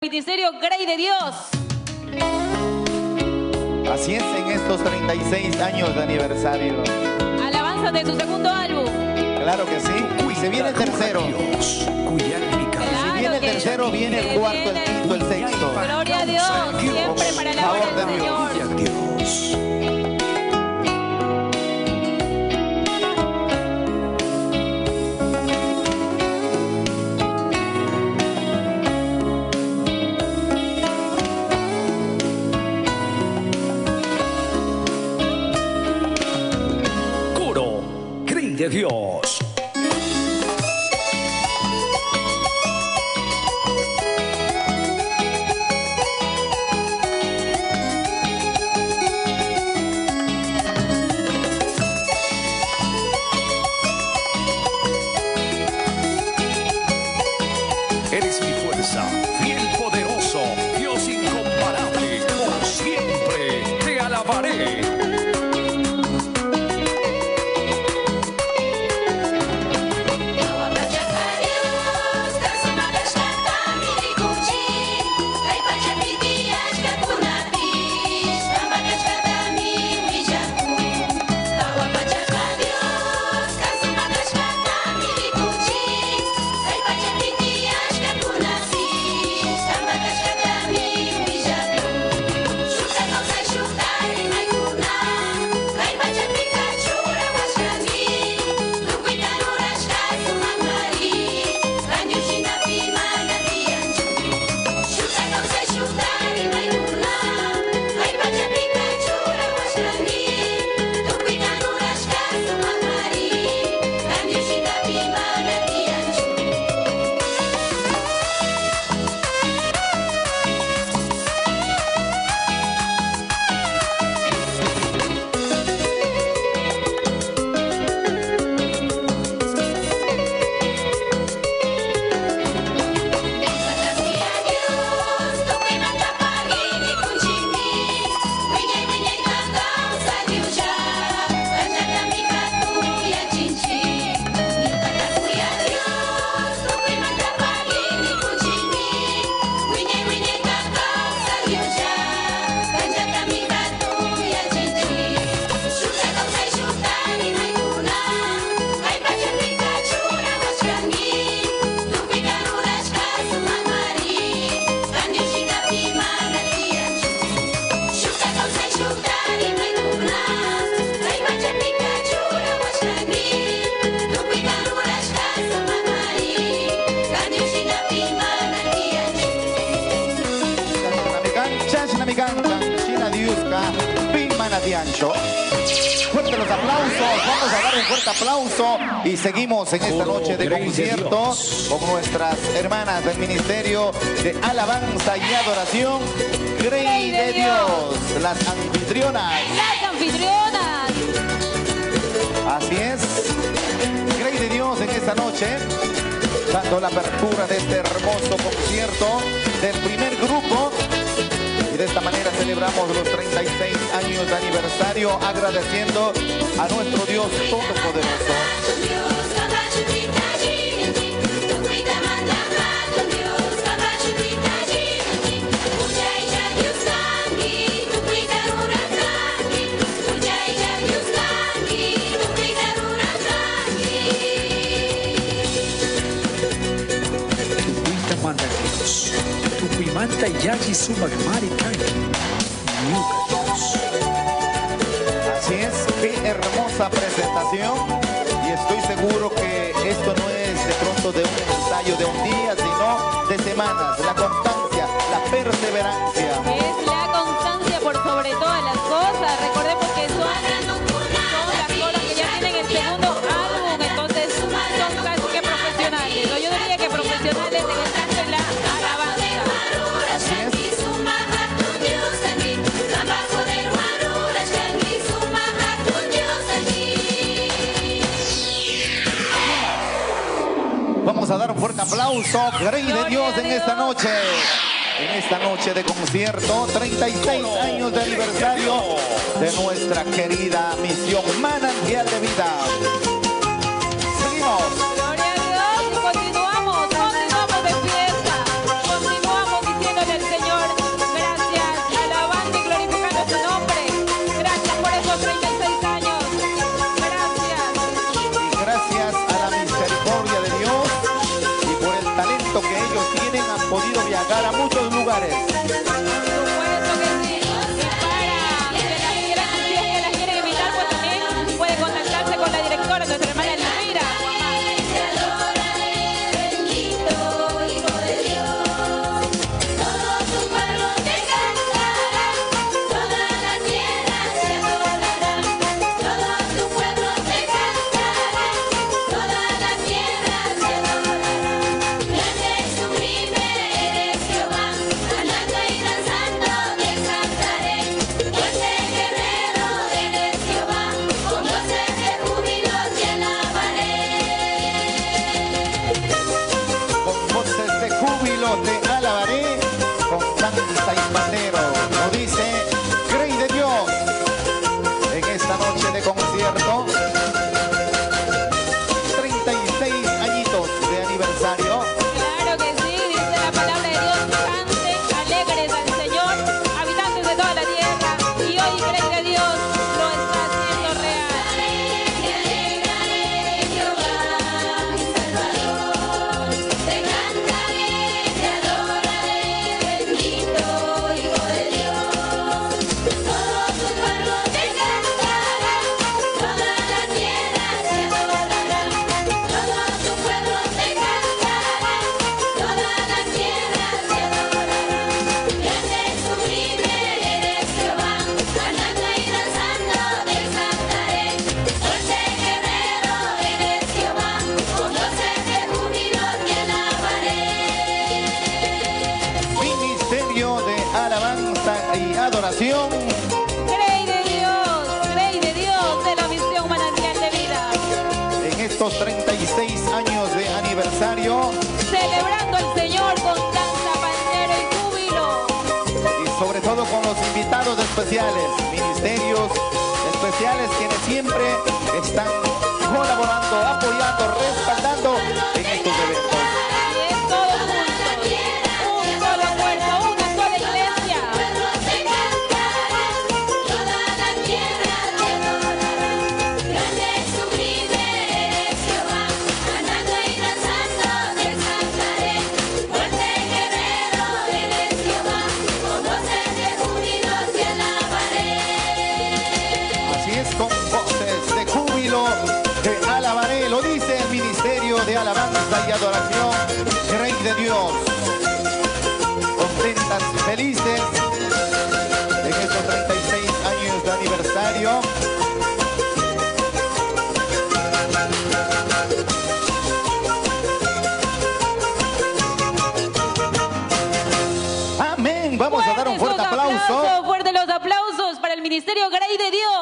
Ministerio Grey de Dios. Así es, en estos 36 años de aniversario. Alabanza de su segundo álbum. Claro que sí. Y se viene el tercero. Si viene el tercero, viene el cuarto, el quinto, el sexto. Gloria a Dios. Siempre para la Favor gloria de del Señor. Dios. Coro Grey de Dios. Eres mi fuerza, fiel poderoso, Dios incomparable, por siempre te alabaré. Fuerte los aplausos, vamos a dar un fuerte aplauso y seguimos en esta noche de concierto con nuestras hermanas del Ministerio de Alabanza y Adoración Grey de Dios, las anfitrionas. Las anfitrionas. Así es, Grey de Dios en esta noche, dando la apertura de este hermoso concierto del primer grupo. De esta manera celebramos los 36 años de aniversario, agradeciendo a nuestro Dios Todopoderoso. Manta Yagi Sumagmari Así es, qué hermosa presentación. Y estoy seguro que esto no es de pronto de un ensayo de un día, sino de semanas. La constancia, la perseverancia. Es la constancia por sobre todas las cosas. Recordemos que son las cosas que ya tienen el segundo álbum, entonces son casi que profesionales. O yo diría que profesionales en el canto y la alabanza. Vamos a dar un fuerte aplauso, Grey de Dios en esta noche. En esta noche de concierto, 36 años de aniversario de nuestra querida misión Manantial de Vida. Seguimos. Gloria a Dios y continuamos de fiesta. Continuamos diciendo llegar a muchos lugares. Por supuesto que sí. Y para que las quieran, si es que las quieren invitar, pues también puede contactarse con la directora, nuestra hermana Elvira. Te alabaré con danza y pandero, lo dice Grey de Dios en esta noche de concierto. 36 añitos de aniversario. Claro que sí, dice la palabra de Dios, canten alegres al Señor, habitantes de toda la tierra, y hoy Grey de Dios lo está haciendo real. Alabanza y adoración. Grey de Dios de la misión Manantial de Vida. En estos 36 años de aniversario, Celebrando al Señor con danza, pandero y júbilo. y sobre todo con los invitados especiales, ministerios especiales quienes siempre están colaborando, apoyando, respaldando en estos eventos. Y es todo juntos, un solo cuerpo, una sola iglesia. Así es, con voces de júbilo te alabaré, lo dice el Ministerio de Alabanza y Adoración, Grey de Dios. Contentas y felices en estos 36 años de aniversario. Amén. Vamos a dar un fuerte aplauso. Fuerte los aplausos para el Ministerio Grey de Dios.